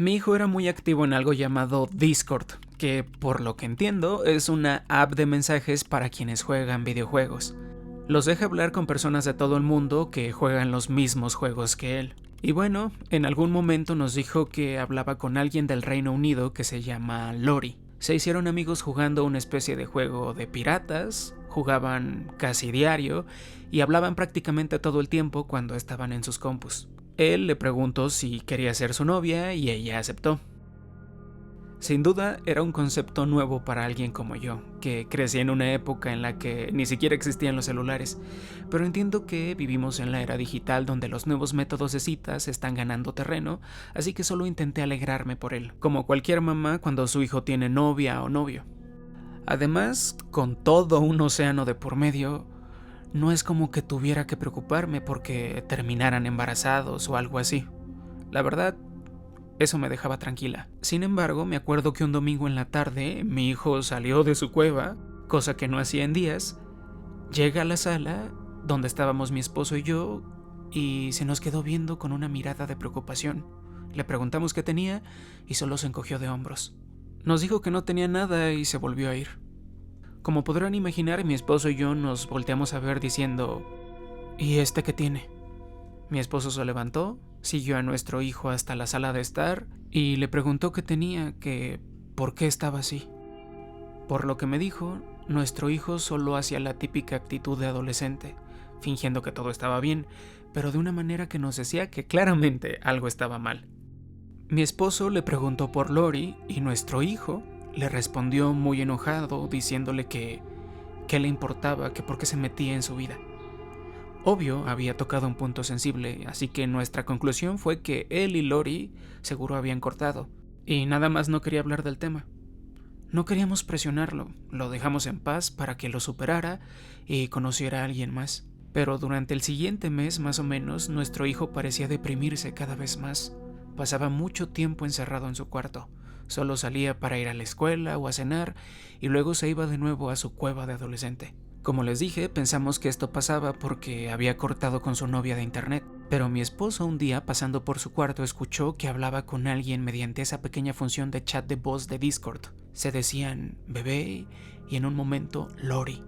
Mi hijo era muy activo en algo llamado Discord, que por lo que entiendo es una app de mensajes para quienes juegan videojuegos. Los deja hablar con personas de todo el mundo que juegan los mismos juegos que él. Y bueno, en algún momento nos dijo que hablaba con alguien del Reino Unido que se llama Lori. Se hicieron amigos jugando una especie de juego de piratas, jugaban casi diario y hablaban prácticamente todo el tiempo cuando estaban en sus compus. Él le preguntó si quería ser su novia y ella aceptó. Sin duda era un concepto nuevo para alguien como yo, que crecí en una época en la que ni siquiera existían los celulares, pero entiendo que vivimos en la era digital donde los nuevos métodos de citas están ganando terreno, así que solo intenté alegrarme por él, como cualquier mamá cuando su hijo tiene novia o novio. Además, con todo un océano de por medio, no es como que tuviera que preocuparme porque terminaran embarazados o algo así. La verdad, eso me dejaba tranquila. Sin embargo, me acuerdo que un domingo en la tarde mi hijo salió de su cueva, cosa que no hacía en días, llega a la sala donde estábamos mi esposo y yo y se nos quedó viendo con una mirada de preocupación. Le preguntamos qué tenía y solo se encogió de hombros. Nos dijo que no tenía nada y se volvió a ir. Como podrán imaginar, mi esposo y yo nos volteamos a ver diciendo: ¿y este qué tiene? Mi esposo se levantó, siguió a nuestro hijo hasta la sala de estar y le preguntó qué tenía, que por qué estaba así. Por lo que me dijo, nuestro hijo solo hacía la típica actitud de adolescente, fingiendo que todo estaba bien, pero de una manera que nos decía que claramente algo estaba mal. Mi esposo le preguntó por Lori y nuestro hijo le respondió muy enojado, diciéndole que qué le importaba, que por qué se metía en su vida. Obvio, había tocado un punto sensible, así que nuestra conclusión fue que él y Lori seguro habían cortado, y nada más no quería hablar del tema. No queríamos presionarlo, lo dejamos en paz para que lo superara y conociera a alguien más. Pero durante el siguiente mes, más o menos, nuestro hijo parecía deprimirse cada vez más. Pasaba mucho tiempo encerrado en su cuarto. Solo salía para ir a la escuela o a cenar y luego se iba de nuevo a su cueva de adolescente. Como les dije, pensamos que esto pasaba porque había cortado con su novia de internet, pero mi esposo un día pasando por su cuarto escuchó que hablaba con alguien mediante esa pequeña función de chat de voz de Discord. Se decían bebé y en un momento Lori.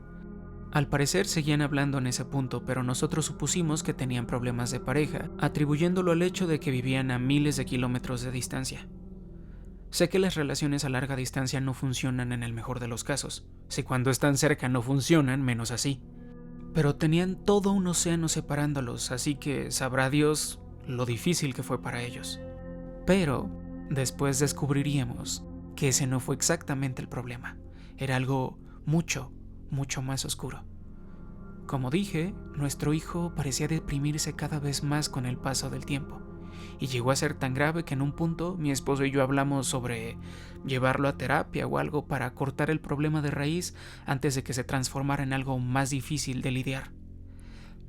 Al parecer seguían hablando en ese punto, pero nosotros supusimos que tenían problemas de pareja, atribuyéndolo al hecho de que vivían a miles de kilómetros de distancia. Sé que las relaciones a larga distancia no funcionan en el mejor de los casos. Si cuando están cerca no funcionan, menos así. Pero tenían todo un océano separándolos, así que sabrá Dios lo difícil que fue para ellos. Pero después descubriríamos que ese no fue exactamente el problema. Era algo mucho más oscuro. Como dije, nuestro hijo parecía deprimirse cada vez más con el paso del tiempo. Y llegó a ser tan grave que en un punto mi esposo y yo hablamos sobre llevarlo a terapia o algo para cortar el problema de raíz antes de que se transformara en algo más difícil de lidiar.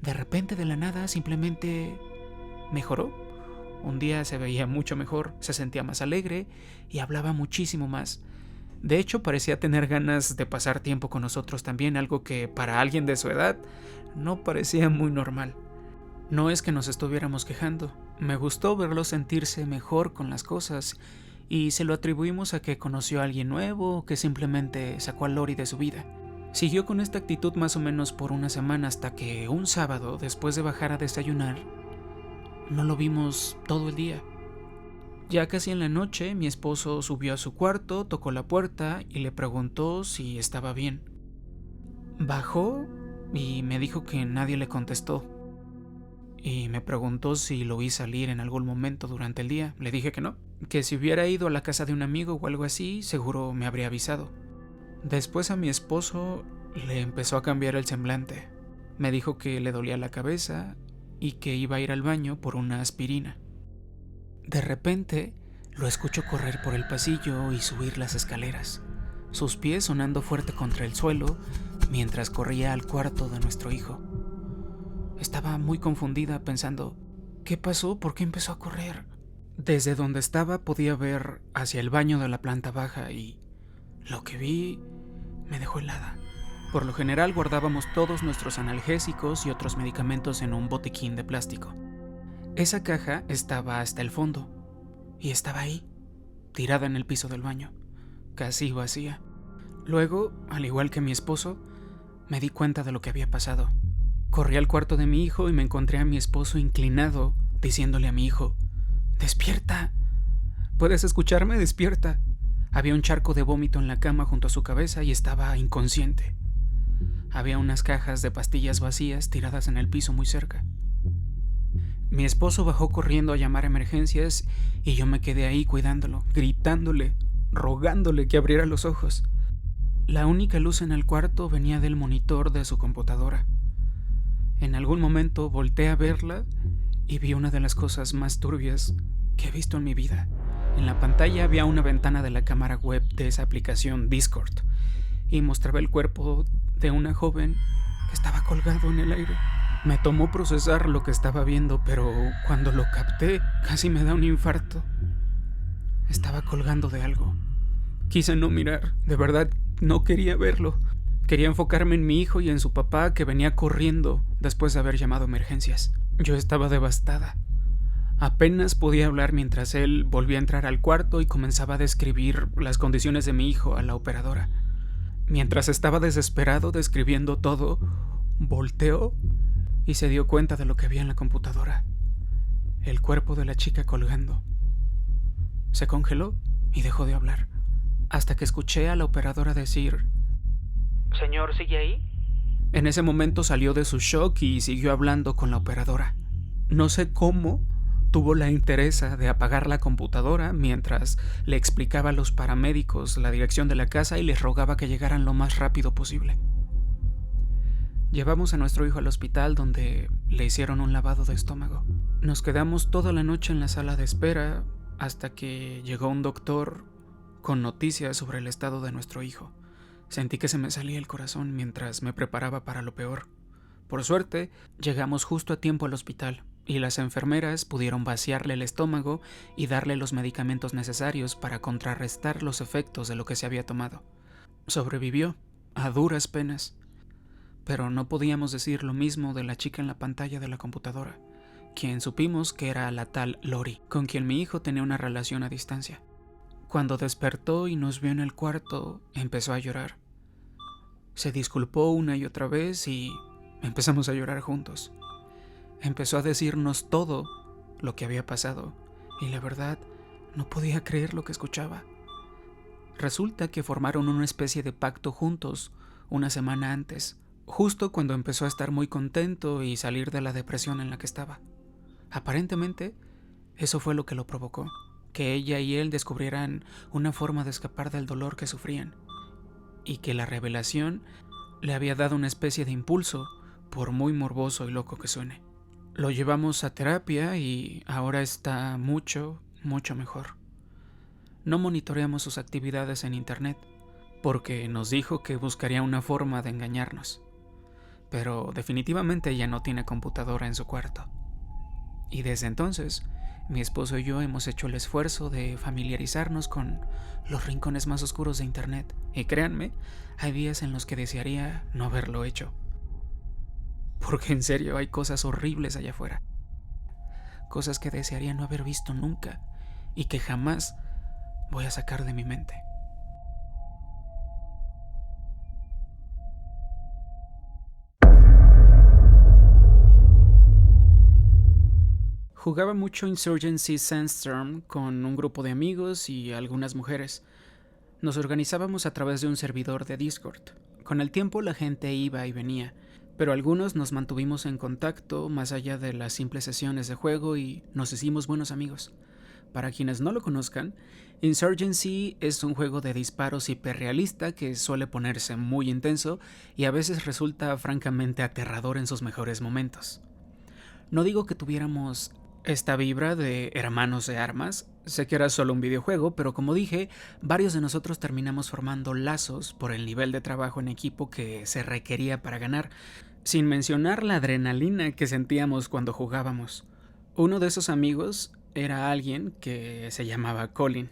De repente, de la nada, simplemente mejoró. Un día se veía mucho mejor, se sentía más alegre y hablaba muchísimo más. De hecho, parecía tener ganas de pasar tiempo con nosotros también, algo que para alguien de su edad no parecía muy normal. No es que nos estuviéramos quejando, me gustó verlo sentirse mejor con las cosas y se lo atribuimos a que conoció a alguien nuevo o que simplemente sacó a Lori de su vida. Siguió con esta actitud más o menos por una semana hasta que un sábado, después de bajar a desayunar, no lo vimos todo el día. Ya casi en la noche, mi esposo subió a su cuarto, tocó la puerta y le preguntó si estaba bien. Bajó y me dijo que nadie le contestó. Y me preguntó si lo vi salir en algún momento durante el día. Le dije que no, que si hubiera ido a la casa de un amigo o algo así, seguro me habría avisado. Después a mi esposo le empezó a cambiar el semblante. Me dijo que le dolía la cabeza y que iba a ir al baño por una aspirina. De repente lo escucho correr por el pasillo y subir las escaleras, sus pies sonando fuerte contra el suelo mientras corría al cuarto de nuestro hijo. Estaba muy confundida pensando, ¿qué pasó? ¿Por qué empezó a correr? Desde donde estaba podía ver hacia el baño de la planta baja y lo que vi me dejó helada. Por lo general guardábamos todos nuestros analgésicos y otros medicamentos en un botiquín de plástico. Esa caja estaba hasta el fondo y estaba ahí, tirada en el piso del baño, casi vacía. Luego, al igual que mi esposo, me di cuenta de lo que había pasado. Corrí al cuarto de mi hijo y me encontré a mi esposo inclinado, diciéndole a mi hijo: «¡Despierta! ¿Puedes escucharme? ¡Despierta!». Había un charco de vómito en la cama junto a su cabeza y estaba inconsciente. Había unas cajas de pastillas vacías tiradas en el piso muy cerca. Mi esposo bajó corriendo a llamar a emergencias y yo me quedé ahí cuidándolo, gritándole, rogándole que abriera los ojos. La única luz en el cuarto venía del monitor de su computadora. En algún momento volteé a verla y vi una de las cosas más turbias que he visto en mi vida. En la pantalla había una ventana de la cámara web de esa aplicación Discord y mostraba el cuerpo de una joven que estaba colgado en el aire. Me tomó procesar lo que estaba viendo, pero cuando lo capté casi me da un infarto. Estaba colgando de algo. Quise no mirar, de verdad no quería verlo. Quería enfocarme en mi hijo y en su papá, que venía corriendo después de haber llamado a emergencias. Yo estaba devastada. Apenas podía hablar mientras él volvía a entrar al cuarto y comenzaba a describir las condiciones de mi hijo a la operadora. Mientras estaba desesperado describiendo todo, volteó y se dio cuenta de lo que había en la computadora. El cuerpo de la chica colgando. Se congeló y dejó de hablar, hasta que escuché a la operadora decir: «Señor, ¿sigue ahí?». En ese momento salió de su shock y siguió hablando con la operadora. No sé cómo tuvo la entereza de apagar la computadora mientras le explicaba a los paramédicos la dirección de la casa y les rogaba que llegaran lo más rápido posible. Llevamos a nuestro hijo al hospital, donde le hicieron un lavado de estómago. Nos quedamos toda la noche en la sala de espera hasta que llegó un doctor con noticias sobre el estado de nuestro hijo. Sentí que se me salía el corazón mientras me preparaba para lo peor. Por suerte, llegamos justo a tiempo al hospital y las enfermeras pudieron vaciarle el estómago y darle los medicamentos necesarios para contrarrestar los efectos de lo que se había tomado. Sobrevivió, a duras penas. Pero no podíamos decir lo mismo de la chica en la pantalla de la computadora, quien supimos que era la tal Lori, con quien mi hijo tenía una relación a distancia. Cuando despertó y nos vio en el cuarto, empezó a llorar. Se disculpó una y otra vez y empezamos a llorar juntos. Empezó a decirnos todo lo que había pasado y la verdad no podía creer lo que escuchaba. Resulta que formaron una especie de pacto juntos una semana antes, justo cuando empezó a estar muy contento y salir de la depresión en la que estaba. Aparentemente, eso fue lo que lo provocó, que ella y él descubrieran una forma de escapar del dolor que sufrían, y que la revelación le había dado una especie de impulso, por muy morboso y loco que suene. Lo llevamos a terapia y ahora está mucho, mucho mejor. No monitoreamos sus actividades en internet, porque nos dijo que buscaría una forma de engañarnos. Pero definitivamente ya no tiene computadora en su cuarto. Y desde entonces, mi esposo y yo hemos hecho el esfuerzo de familiarizarnos con los rincones más oscuros de internet. Y créanme, hay días en los que desearía no haberlo hecho. Porque en serio hay cosas horribles allá afuera. Cosas que desearía no haber visto nunca y que jamás voy a sacar de mi mente. Jugaba mucho Insurgency Sandstorm con un grupo de amigos y algunas mujeres. Nos organizábamos a través de un servidor de Discord. Con el tiempo la gente iba y venía, pero algunos nos mantuvimos en contacto más allá de las simples sesiones de juego y nos hicimos buenos amigos. Para quienes no lo conozcan, Insurgency es un juego de disparos hiperrealista que suele ponerse muy intenso y a veces resulta francamente aterrador en sus mejores momentos. No digo que tuviéramos esta vibra de hermanos de armas, sé que era solo un videojuego, pero como dije, varios de nosotros terminamos formando lazos por el nivel de trabajo en equipo que se requería para ganar, sin mencionar la adrenalina que sentíamos cuando jugábamos. Uno de esos amigos era alguien que se llamaba Colin.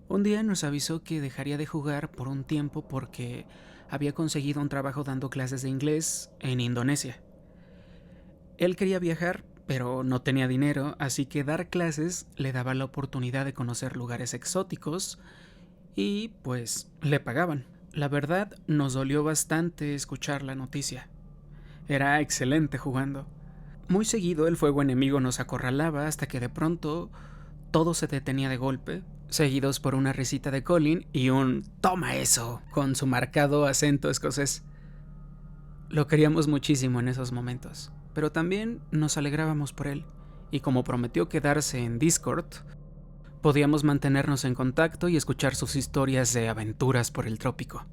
Un día nos avisó que dejaría de jugar por un tiempo porque había conseguido un trabajo dando clases de inglés en Indonesia. Él quería viajar, pero no tenía dinero, así que dar clases le daba la oportunidad de conocer lugares exóticos y pues le pagaban. La verdad, nos dolió bastante escuchar la noticia. Era excelente jugando. Muy seguido el fuego enemigo nos acorralaba hasta que de pronto todo se detenía de golpe, seguidos por una risita de Colin y un "toma eso" con su marcado acento escocés. Lo queríamos muchísimo en esos momentos, pero también nos alegrábamos por él, y como prometió quedarse en Discord, podíamos mantenernos en contacto y escuchar sus historias de aventuras por el trópico.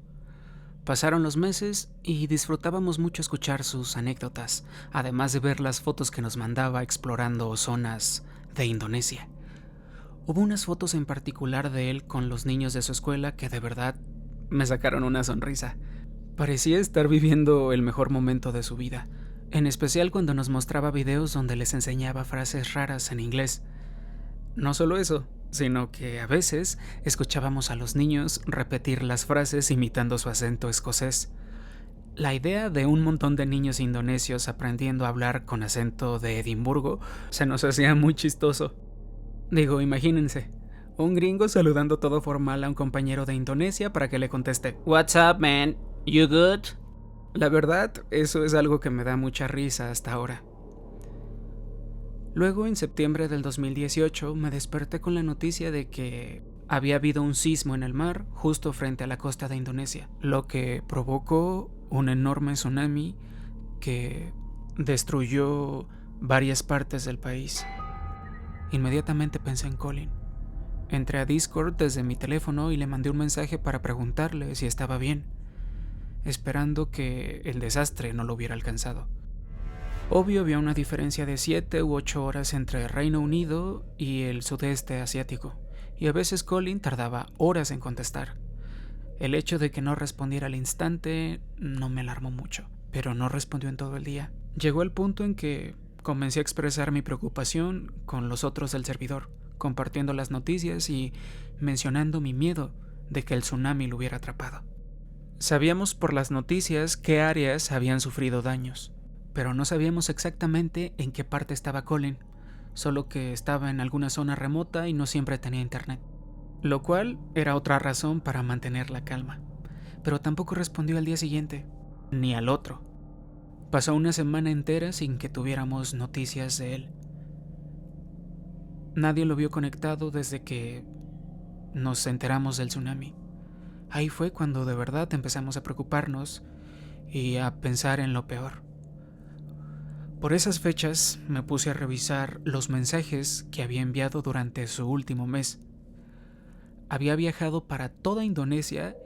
Pasaron los meses y disfrutábamos mucho escuchar sus anécdotas, además de ver las fotos que nos mandaba explorando zonas de Indonesia. Hubo unas fotos en particular de él con los niños de su escuela que de verdad me sacaron una sonrisa. Parecía estar viviendo el mejor momento de su vida, en especial cuando nos mostraba videos donde les enseñaba frases raras en inglés. No solo eso, sino que a veces escuchábamos a los niños repetir las frases imitando su acento escocés. La idea de un montón de niños indonesios aprendiendo a hablar con acento de Edimburgo se nos hacía muy chistoso. Digo, imagínense, un gringo saludando todo formal a un compañero de Indonesia para que le conteste "What's up, man? You good?". La verdad, eso es algo que me da mucha risa hasta ahora. Luego, en septiembre del 2018, me desperté con la noticia de que había habido un sismo en el mar justo frente a la costa de Indonesia, lo que provocó un enorme tsunami que destruyó varias partes del país. Inmediatamente pensé en Colin. Entré a Discord desde mi teléfono y le mandé un mensaje para preguntarle si estaba bien, esperando que el desastre no lo hubiera alcanzado. Obvio, había una diferencia de 7 u 8 horas entre el Reino Unido y el sudeste asiático, y a veces Colin tardaba horas en contestar. El hecho de que no respondiera al instante no me alarmó mucho, pero no respondió en todo el día. Llegó el punto en que comencé a expresar mi preocupación con los otros del servidor, compartiendo las noticias y mencionando mi miedo de que el tsunami lo hubiera atrapado. Sabíamos por las noticias qué áreas habían sufrido daños, pero no sabíamos exactamente en qué parte estaba Colin, solo que estaba en alguna zona remota y no siempre tenía internet, lo cual era otra razón para mantener la calma. Pero tampoco respondió al día siguiente, ni al otro. Pasó una semana entera sin que tuviéramos noticias de él. Nadie lo vio conectado desde que nos enteramos del tsunami. Ahí fue cuando de verdad empezamos a preocuparnos y a pensar en lo peor. Por esas fechas me puse a revisar los mensajes que había enviado durante su último mes. Había viajado para toda Indonesia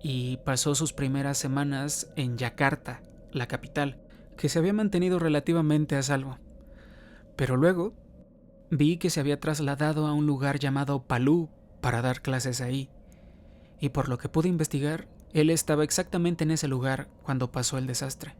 y pasó sus primeras semanas en Yakarta, la capital, que se había mantenido relativamente a salvo. Pero luego vi que se había trasladado a un lugar llamado Palu para dar clases ahí. Y por lo que pude investigar, él estaba exactamente en ese lugar cuando pasó el desastre.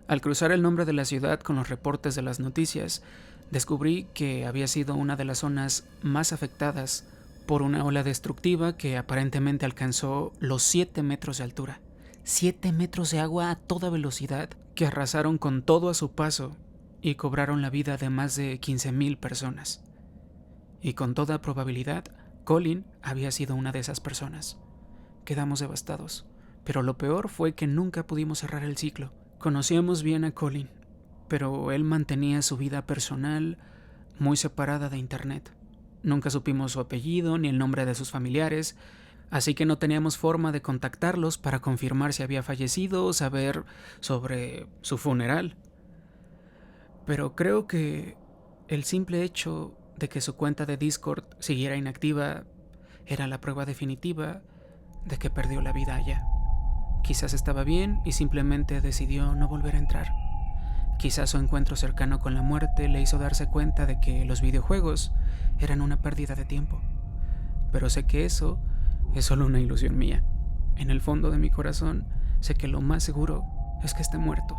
Al cruzar el nombre de la ciudad con los reportes de las noticias, descubrí que había sido una de las zonas más afectadas por una ola destructiva que aparentemente alcanzó los 7 metros de altura. 7 metros de agua a toda velocidad que arrasaron con todo a su paso y cobraron la vida de más de 15,000 personas. Y con toda probabilidad, Colin había sido una de esas personas. Quedamos devastados, pero lo peor fue que nunca pudimos cerrar el ciclo. Conocíamos bien a Colin, pero él mantenía su vida personal muy separada de internet. Nunca supimos su apellido ni el nombre de sus familiares, así que no teníamos forma de contactarlos para confirmar si había fallecido o saber sobre su funeral. Pero creo que el simple hecho de que su cuenta de Discord siguiera inactiva era la prueba definitiva de que perdió la vida allá. Quizás estaba bien y simplemente decidió no volver a entrar. Quizás su encuentro cercano con la muerte le hizo darse cuenta de que los videojuegos eran una pérdida de tiempo. Pero sé que eso es solo una ilusión mía. En el fondo de mi corazón sé que lo más seguro es que esté muerto.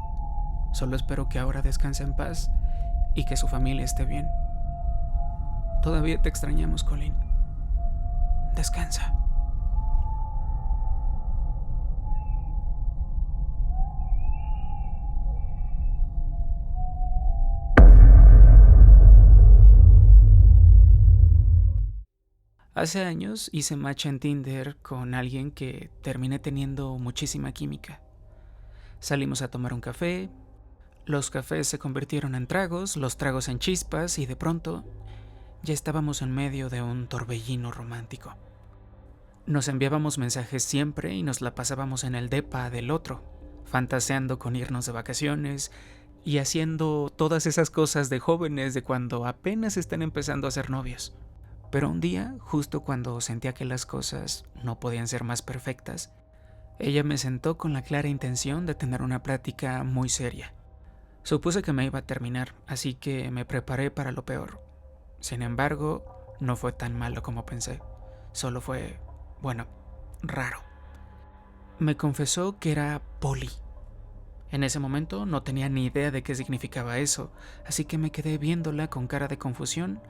Solo espero que ahora descanse en paz y que su familia esté bien. Todavía te extrañamos, Colin. Descansa. Hace años hice match en Tinder con alguien que terminé teniendo muchísima química. Salimos a tomar un café, los cafés se convirtieron en tragos, los tragos en chispas y de pronto ya estábamos en medio de un torbellino romántico. Nos enviábamos mensajes siempre y nos la pasábamos en el depa del otro, fantaseando con irnos de vacaciones y haciendo todas esas cosas de jóvenes de cuando apenas están empezando a ser novios. Pero un día, justo cuando sentía que las cosas no podían ser más perfectas, ella me sentó con la clara intención de tener una plática muy seria. Supuse que me iba a terminar, así que me preparé para lo peor. Sin embargo, no fue tan malo como pensé. Solo fue, raro. Me confesó que era poli. En ese momento no tenía ni idea de qué significaba eso, así que me quedé viéndola con cara de confusión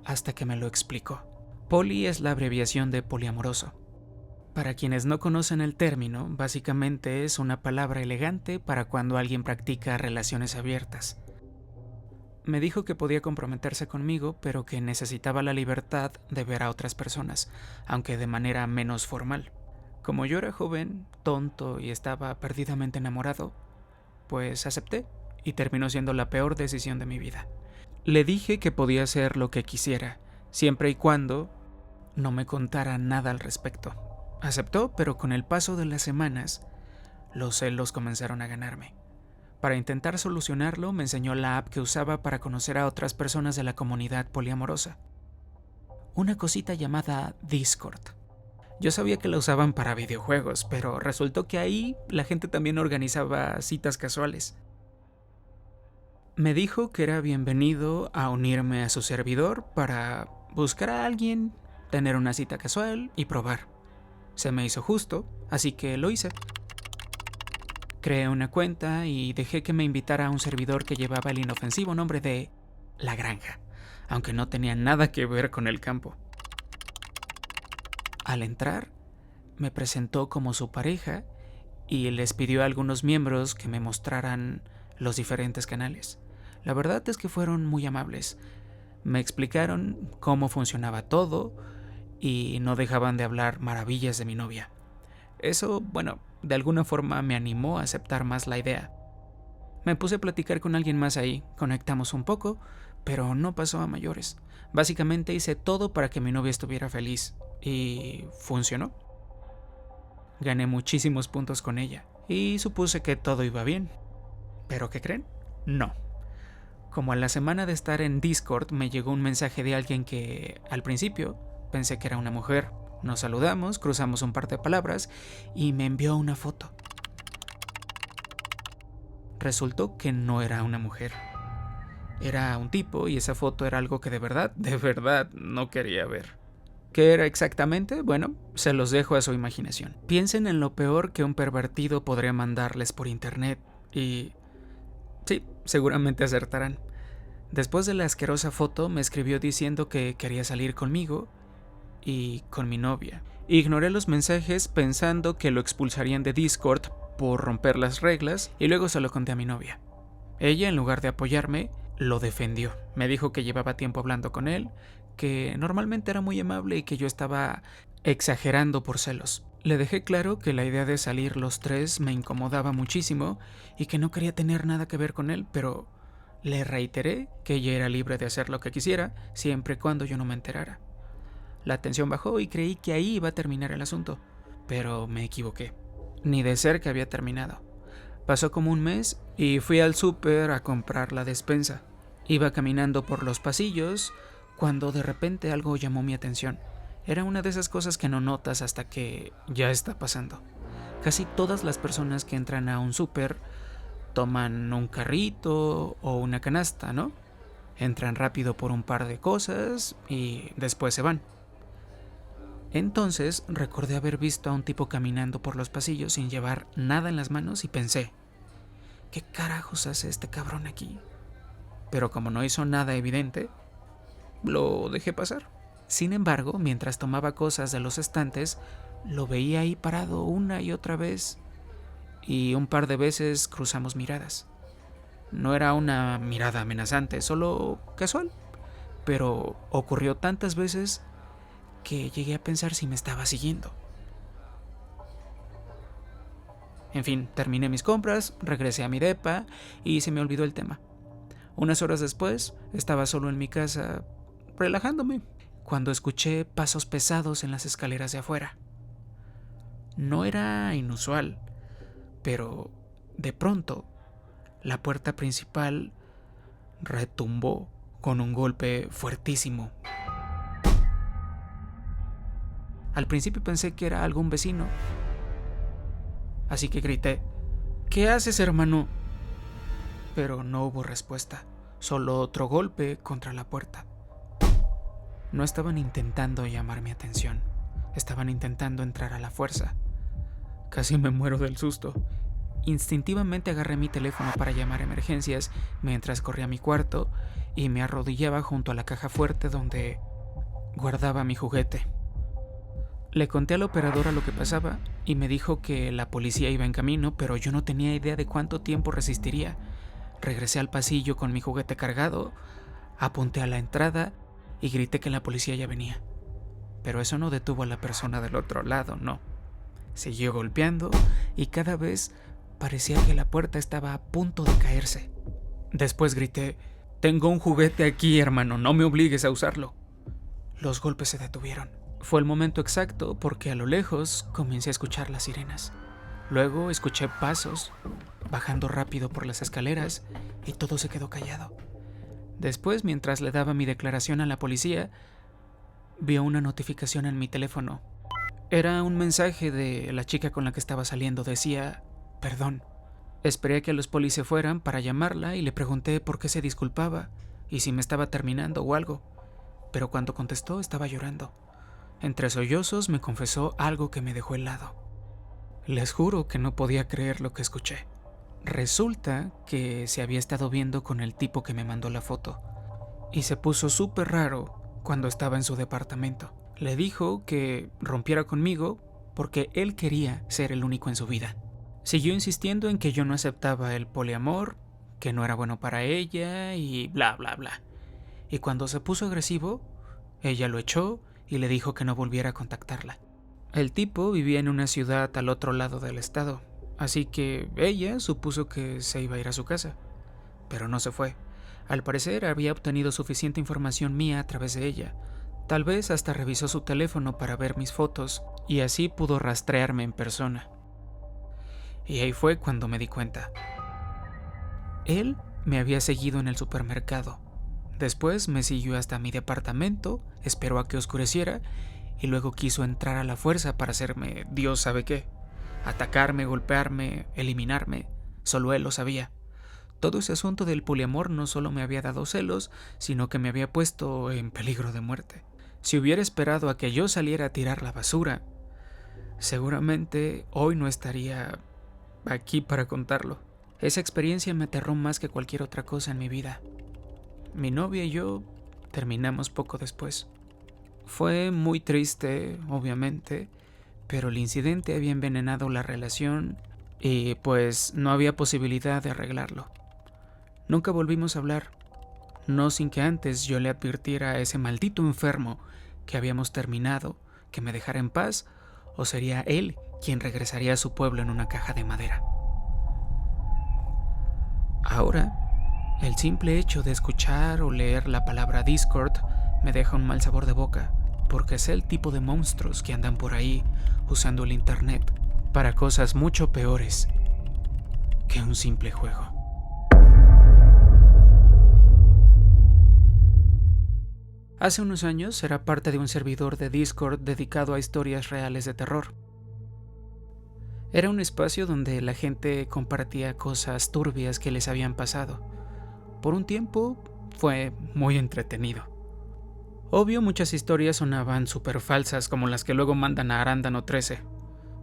hasta que me lo explicó. Poli es la abreviación de poliamoroso. Para quienes no conocen el término, básicamente es una palabra elegante para cuando alguien practica relaciones abiertas. Me dijo que podía comprometerse conmigo, pero que necesitaba la libertad de ver a otras personas, aunque de manera menos formal. Como yo era joven, tonto y estaba perdidamente enamorado, pues acepté y terminó siendo la peor decisión de mi vida. Le dije que podía hacer lo que quisiera, siempre y cuando no me contara nada al respecto. Aceptó, pero con el paso de las semanas, los celos comenzaron a ganarme. Para intentar solucionarlo, me enseñó la app que usaba para conocer a otras personas de la comunidad poliamorosa. Una cosita llamada Discord. Yo sabía que la usaban para videojuegos, pero resultó que ahí la gente también organizaba citas casuales. Me dijo que era bienvenido a unirme a su servidor para buscar a alguien, tener una cita casual y probar. Se me hizo justo, así que lo hice. Creé una cuenta y dejé que me invitara a un servidor que llevaba el inofensivo nombre de La Granja, aunque no tenía nada que ver con el campo. Al entrar, me presentó como su pareja y les pidió a algunos miembros que me mostraran los diferentes canales. La verdad es que fueron muy amables. Me explicaron cómo funcionaba todo y no dejaban de hablar maravillas de mi novia. Eso, de alguna forma me animó a aceptar más la idea. Me puse a platicar con alguien más ahí, conectamos un poco, pero no pasó a mayores. Básicamente hice todo para que mi novia estuviera feliz y funcionó. Gané muchísimos puntos con ella y supuse que todo iba bien. ¿Pero qué creen? No. Como a la semana de estar en Discord me llegó un mensaje de alguien que, al principio, pensé que era una mujer. Nos saludamos, cruzamos un par de palabras y me envió una foto. Resultó que no era una mujer. Era un tipo y esa foto era algo que de verdad no quería ver. ¿Qué era exactamente? Se los dejo a su imaginación. Piensen en lo peor que un pervertido podría mandarles por internet y... sí, seguramente acertarán. Después de la asquerosa foto me escribió diciendo que quería salir conmigo y con mi novia. Ignoré los mensajes pensando que lo expulsarían de Discord por romper las reglas y luego se lo conté a mi novia. Ella, en lugar de apoyarme, lo defendió. Me dijo que llevaba tiempo hablando con él, que normalmente era muy amable y que yo estaba exagerando por celos. Le dejé claro que la idea de salir los tres me incomodaba muchísimo y que no quería tener nada que ver con él, pero le reiteré que ella era libre de hacer lo que quisiera, siempre y cuando yo no me enterara. La tensión bajó y creí que ahí iba a terminar el asunto, pero me equivoqué. Ni de cerca había terminado. Pasó como un mes y fui al súper a comprar la despensa. Iba caminando por los pasillos cuando de repente algo llamó mi atención. Era una de esas cosas que no notas hasta que ya está pasando. Casi todas las personas que entran a un súper toman un carrito o una canasta, ¿no? Entran rápido por un par de cosas y después se van. Entonces recordé haber visto a un tipo caminando por los pasillos sin llevar nada en las manos y pensé, ¿qué carajos hace este cabrón aquí? Pero como no hizo nada evidente, lo dejé pasar. Sin embargo, mientras tomaba cosas de los estantes, lo veía ahí parado una y otra vez y un par de veces cruzamos miradas. No era una mirada amenazante, solo casual, pero ocurrió tantas veces que llegué a pensar si me estaba siguiendo. En fin, terminé mis compras, regresé a mi depa y se me olvidó el tema. Unas horas después, estaba solo en mi casa, relajándome, cuando escuché pasos pesados en las escaleras de afuera. No era inusual, pero de pronto, la puerta principal retumbó con un golpe fuertísimo. Al principio pensé que era algún vecino, así que grité: ¿qué haces, hermano? Pero no hubo respuesta, solo otro golpe contra la puerta. No estaban intentando llamar mi atención, estaban intentando entrar a la fuerza. Casi me muero del susto. Instintivamente agarré mi teléfono para llamar a emergencias mientras corría a mi cuarto y me arrodillaba junto a la caja fuerte donde guardaba mi juguete. Le conté a la operadora lo que pasaba y me dijo que la policía iba en camino, pero yo no tenía idea de cuánto tiempo resistiría. Regresé al pasillo con mi juguete cargado, apunté a la entrada y grité que la policía ya venía. Pero eso no detuvo a la persona del otro lado, no. Siguió golpeando y cada vez parecía que la puerta estaba a punto de caerse. Después grité: tengo un juguete aquí, hermano, no me obligues a usarlo. Los golpes se detuvieron. Fue el momento exacto porque a lo lejos comencé a escuchar las sirenas. Luego escuché pasos bajando rápido por las escaleras y todo se quedó callado. Después, mientras le daba mi declaración a la policía, vi una notificación en mi teléfono. Era un mensaje de la chica con la que estaba saliendo. Decía: perdón. Esperé a que los polis se fueran para llamarla y le pregunté por qué se disculpaba y si me estaba terminando o algo. Pero cuando contestó estaba llorando. Entre sollozos me confesó algo que me dejó helado. Les juro que no podía creer lo que escuché. Resulta que se había estado viendo con el tipo que me mandó la foto y se puso súper raro cuando estaba en su departamento. Le dijo que rompiera conmigo porque él quería ser el único en su vida. Siguió insistiendo en que yo no aceptaba el poliamor, que no era bueno para ella y bla bla bla. Y cuando se puso agresivo, ella lo echó y le dijo que no volviera a contactarla. El tipo vivía en una ciudad al otro lado del estado, así que ella supuso que se iba a ir a su casa. Pero no se fue. Al parecer había obtenido suficiente información mía a través de ella. Tal vez hasta revisó su teléfono para ver mis fotos y así pudo rastrearme en persona. Y ahí fue cuando me di cuenta. Él me había seguido en el supermercado. Después me siguió hasta mi departamento, esperó a que oscureciera y luego quiso entrar a la fuerza para hacerme Dios sabe qué. Atacarme, golpearme, eliminarme. Solo él lo sabía. Todo ese asunto del poliamor no solo me había dado celos, sino que me había puesto en peligro de muerte. Si hubiera esperado a que yo saliera a tirar la basura, seguramente hoy no estaría aquí para contarlo. Esa experiencia me aterró más que cualquier otra cosa en mi vida. Mi novia y yo terminamos poco después. Fue muy triste, obviamente, pero el incidente había envenenado la relación y pues no había posibilidad de arreglarlo. Nunca volvimos a hablar, no sin que antes yo le advirtiera a ese maldito enfermo que habíamos terminado, que me dejara en paz, o sería él quien regresaría a su pueblo en una caja de madera. Ahora, el simple hecho de escuchar o leer la palabra Discord me deja un mal sabor de boca, porque sé el tipo de monstruos que andan por ahí usando el internet para cosas mucho peores que un simple juego. Hace unos años era parte de un servidor de Discord dedicado a historias reales de terror. Era un espacio donde la gente compartía cosas turbias que les habían pasado. Por un tiempo fue muy entretenido. Obvio, muchas historias sonaban súper falsas, como las que luego mandan a Arándano 13.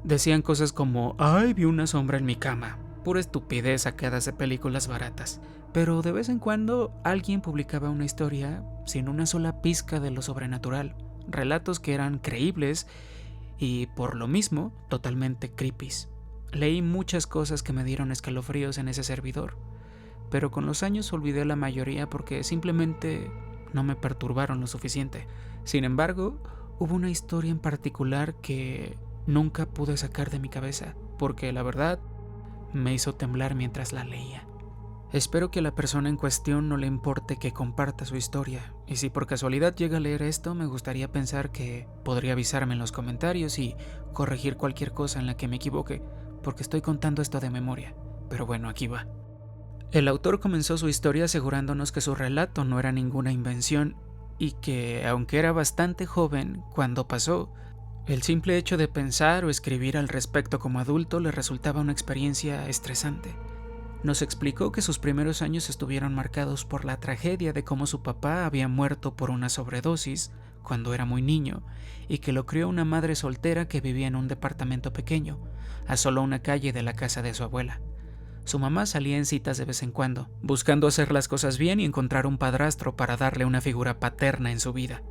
Decían cosas como: ¡ay, vi una sombra en mi cama! Pura estupidez sacadas de películas baratas. Pero de vez en cuando alguien publicaba una historia sin una sola pizca de lo sobrenatural. Relatos que eran creíbles y, por lo mismo, totalmente creepies. Leí muchas cosas que me dieron escalofríos en ese servidor, pero con los años olvidé la mayoría porque simplemente no me perturbaron lo suficiente. Sin embargo, Hubo una historia en particular que nunca pude sacar de mi cabeza, porque la verdad me hizo temblar mientras la leía. Espero que a la persona en cuestión no le importe que comparta su historia, y si por casualidad llega a leer esto, me gustaría pensar que podría avisarme en los comentarios y corregir cualquier cosa en la que me equivoque, porque estoy contando esto de memoria, pero bueno, aquí va. El autor comenzó su historia asegurándonos que su relato no era ninguna invención y que, aunque era bastante joven cuando pasó, el simple hecho de pensar o escribir al respecto como adulto le resultaba una experiencia estresante. Nos explicó que sus primeros años estuvieron marcados por la tragedia de cómo su papá había muerto por una sobredosis cuando era muy niño y que lo crió una madre soltera que vivía en un departamento pequeño, a solo una calle de la casa de su abuela. Su mamá salía en citas de vez en cuando, buscando hacer las cosas bien y encontrar un padrastro para darle una figura paterna en su vida.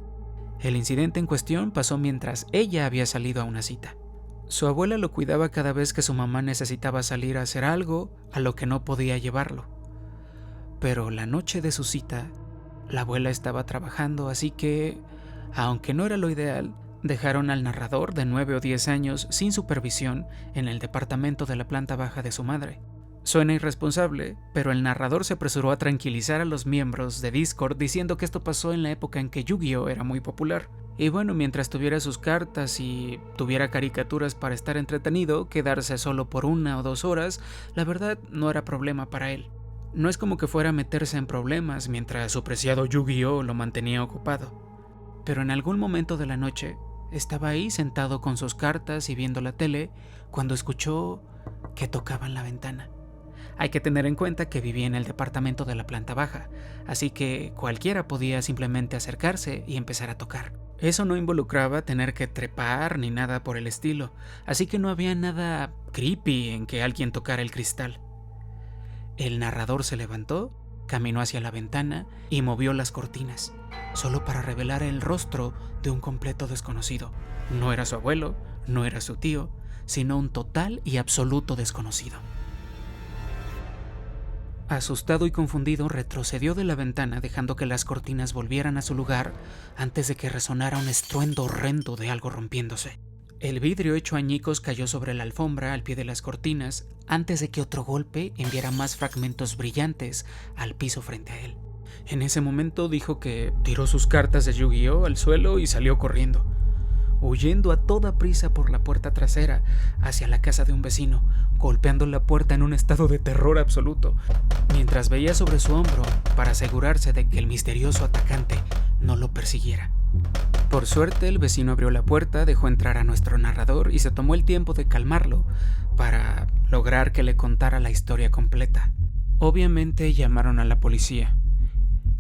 El incidente en cuestión pasó mientras ella había salido a una cita. Su abuela lo cuidaba cada vez que su mamá necesitaba salir a hacer algo a lo que no podía llevarlo. Pero la noche de su cita, la abuela estaba trabajando, así que, aunque no era lo ideal, dejaron al narrador de 9 o 10 años sin supervisión en el departamento de la planta baja de su madre. Suena irresponsable, pero el narrador se apresuró a tranquilizar a los miembros de Discord diciendo que esto pasó en la época en que Yu-Gi-Oh era muy popular. Y bueno, mientras tuviera sus cartas y tuviera caricaturas para estar entretenido, quedarse solo por 1 o 2 horas, la verdad no era problema para él. No es como que fuera a meterse en problemas mientras su preciado Yu-Gi-Oh lo mantenía ocupado. Pero en algún momento de la noche, estaba ahí sentado con sus cartas y viendo la tele, cuando escuchó que tocaban la ventana. Hay que tener en cuenta que vivía en el departamento de la planta baja, así que cualquiera podía simplemente acercarse y empezar a tocar. Eso no involucraba tener que trepar ni nada por el estilo, así que no había nada creepy en que alguien tocara el cristal. El narrador se levantó, caminó hacia la ventana y movió las cortinas, solo para revelar el rostro de un completo desconocido. No era su abuelo, no era su tío, sino un total y absoluto desconocido. Asustado y confundido, retrocedió de la ventana dejando que las cortinas volvieran a su lugar antes de que resonara un estruendo horrendo de algo rompiéndose. El vidrio hecho añicos cayó sobre la alfombra al pie de las cortinas antes de que otro golpe enviara más fragmentos brillantes al piso frente a él. En ese momento dijo que tiró sus cartas de Yu-Gi-Oh al suelo y salió corriendo, huyendo a toda prisa por la puerta trasera hacia la casa de un vecino, golpeando la puerta en un estado de terror absoluto, mientras veía sobre su hombro para asegurarse de que el misterioso atacante no lo persiguiera. Por suerte, el vecino abrió la puerta, dejó entrar a nuestro narrador y se tomó el tiempo de calmarlo para lograr que le contara la historia completa. Obviamente llamaron a la policía.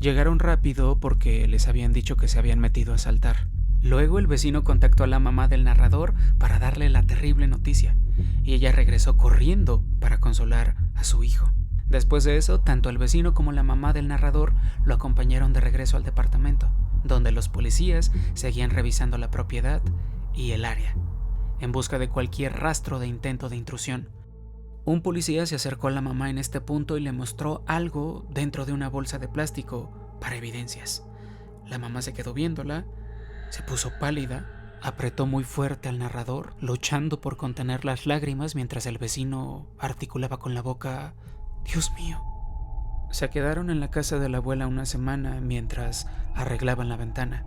Llegaron rápido porque les habían dicho que se habían metido a asaltar. Luego el vecino contactó a la mamá del narrador para darle la terrible noticia, y ella regresó corriendo para consolar a su hijo. Después de eso, tanto el vecino como la mamá del narrador lo acompañaron de regreso al departamento, donde los policías seguían revisando la propiedad y el área, en busca de cualquier rastro de intento de intrusión. Un policía se acercó a la mamá en este punto y le mostró algo dentro de una bolsa de plástico para evidencias. La mamá se quedó viéndola, se puso pálida, apretó muy fuerte al narrador, luchando por contener las lágrimas mientras el vecino articulaba con la boca: «Dios mío». Se quedaron en la casa de la abuela una semana mientras arreglaban la ventana.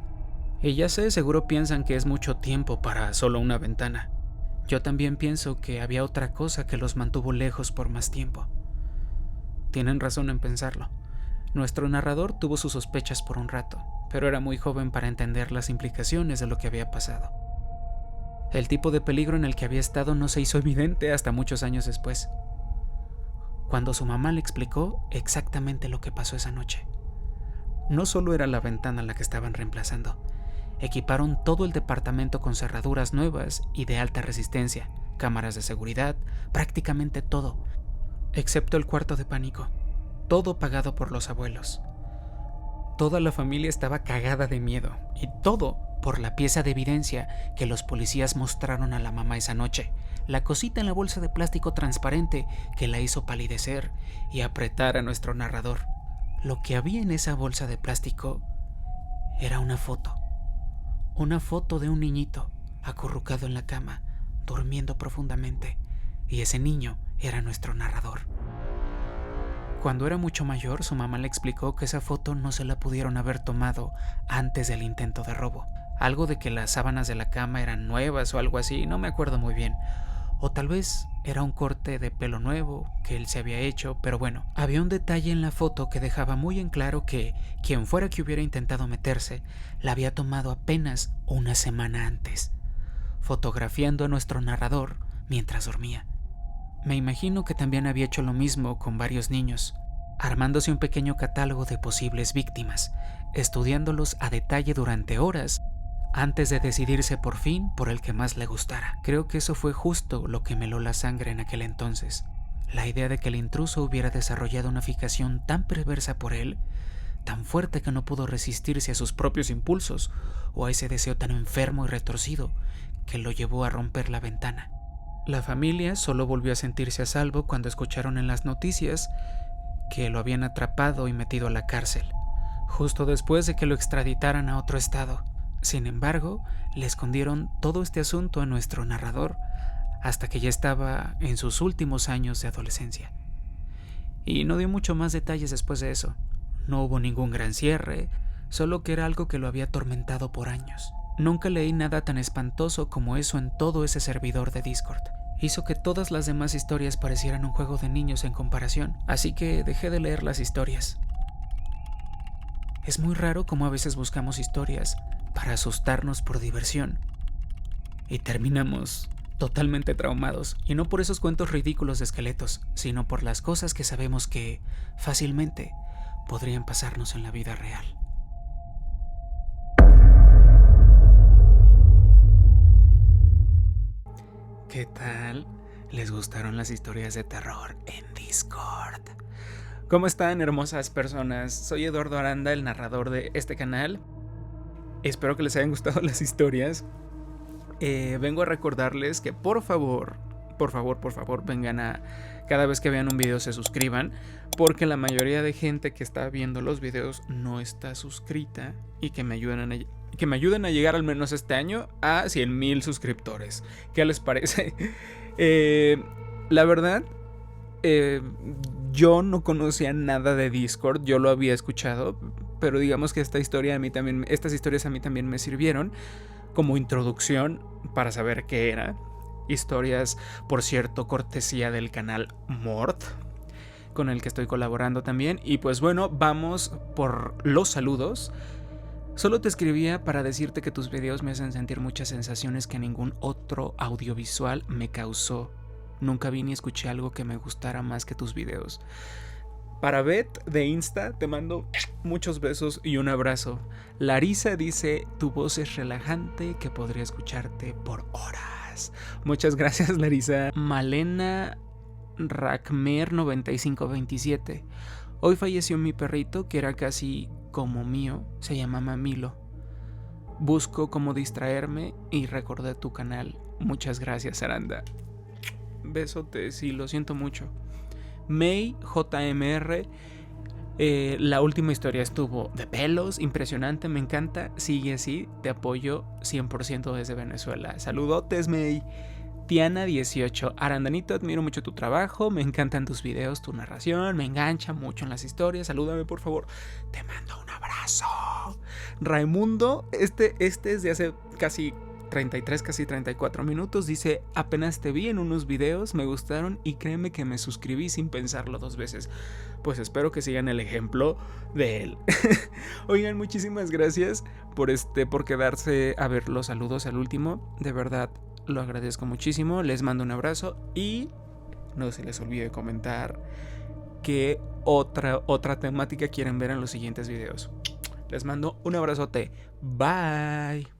Y ya sé, seguro piensan que es mucho tiempo para solo una ventana. Yo también pienso que había otra cosa que los mantuvo lejos por más tiempo. Tienen razón en pensarlo. Nuestro narrador tuvo sus sospechas por un rato, pero era muy joven para entender las implicaciones de lo que había pasado. El tipo de peligro en el que había estado no se hizo evidente hasta muchos años después, cuando su mamá le explicó exactamente lo que pasó esa noche. No solo era la ventana la que estaban reemplazando, equiparon todo el departamento con cerraduras nuevas y de alta resistencia, cámaras de seguridad, prácticamente todo, excepto el cuarto de pánico, todo pagado por los abuelos. Toda la familia estaba cagada de miedo, y todo por la pieza de evidencia que los policías mostraron a la mamá esa noche, la cosita en la bolsa de plástico transparente que la hizo palidecer y apretar a nuestro narrador. Lo que había en esa bolsa de plástico era una foto una foto de un niñito acurrucado en la cama, durmiendo profundamente, y ese niño era nuestro narrador. Cuando era mucho mayor, su mamá le explicó que esa foto no se la pudieron haber tomado antes del intento de robo. Algo de que las sábanas de la cama eran nuevas o algo así, no me acuerdo muy bien. O tal vez era un corte de pelo nuevo que él se había hecho, pero bueno, había un detalle en la foto que dejaba muy en claro que quien fuera que hubiera intentado meterse, la había tomado apenas una semana antes, fotografiando a nuestro narrador mientras dormía. Me imagino que también había hecho lo mismo con varios niños, armándose un pequeño catálogo de posibles víctimas, estudiándolos a detalle durante horas antes de decidirse por fin por el que más le gustara. Creo que eso fue justo lo que me heló la sangre en aquel entonces. La idea de que el intruso hubiera desarrollado una fijación tan perversa por él, tan fuerte que no pudo resistirse a sus propios impulsos o a ese deseo tan enfermo y retorcido que lo llevó a romper la ventana. La familia solo volvió a sentirse a salvo cuando escucharon en las noticias que lo habían atrapado y metido a la cárcel, justo después de que lo extraditaran a otro estado. Sin embargo, le escondieron todo este asunto a nuestro narrador hasta que ya estaba en sus últimos años de adolescencia. Y no dio mucho más detalles después de eso. No hubo ningún gran cierre, solo que era algo que lo había atormentado por años. Nunca leí nada tan espantoso como eso en todo ese servidor de Discord. Hizo que todas las demás historias parecieran un juego de niños en comparación, así que dejé de leer las historias. Es muy raro cómo a veces buscamos historias para asustarnos por diversión y terminamos totalmente traumados, y no por esos cuentos ridículos de esqueletos, sino por las cosas que sabemos que fácilmente podrían pasarnos en la vida real. ¿Qué tal? ¿Les gustaron las historias de terror en Discord? ¿Cómo están, hermosas personas? Soy Eduardo Aranda, el narrador de este canal. Espero que les hayan gustado las historias. Vengo a recordarles que por favor, vengan a... Cada vez que vean un video se suscriban, porque la mayoría de gente que está viendo los videos no está suscrita, y que me ayuden a llegar al menos este año a 100,000 suscriptores. ¿Qué les parece? La verdad, yo no conocía nada de Discord, yo lo había escuchado, pero digamos que estas historias a mí también me sirvieron como introducción para saber qué era. Historias, por cierto, cortesía del canal Mort, con el que estoy colaborando también. Y pues bueno, vamos por los saludos. Solo te escribía para decirte que tus videos me hacen sentir muchas sensaciones que ningún otro audiovisual me causó. Nunca vi ni escuché algo que me gustara más que tus videos. Para Beth de Insta, te mando muchos besos y un abrazo. Larisa dice, tu voz es relajante, que podría escucharte por horas. Muchas gracias, Larisa. Malena Rakmer 9527. Hoy falleció mi perrito, que era casi como mío, se llamaba Milo. Busco cómo distraerme y recordé tu canal. Muchas gracias, Aranda. Besotes y lo siento mucho. May JMR, la última historia estuvo de pelos, impresionante, me encanta, sigue así, te apoyo 100% desde Venezuela. Saludotes, May. Tiana 18, Arandanito, admiro mucho tu trabajo, me encantan tus videos, tu narración, me engancha mucho en las historias, salúdame por favor, te mando un abrazo. Raimundo, este es de hace casi 34 minutos, dice, apenas te vi en unos videos, me gustaron y créeme que me suscribí sin pensarlo 2 veces. Pues espero que sigan el ejemplo de él. Oigan, muchísimas gracias por quedarse a ver los saludos al último, de verdad lo agradezco muchísimo, les mando un abrazo y no se les olvide comentar qué otra temática quieren ver en los siguientes videos. Les mando un abrazote, bye.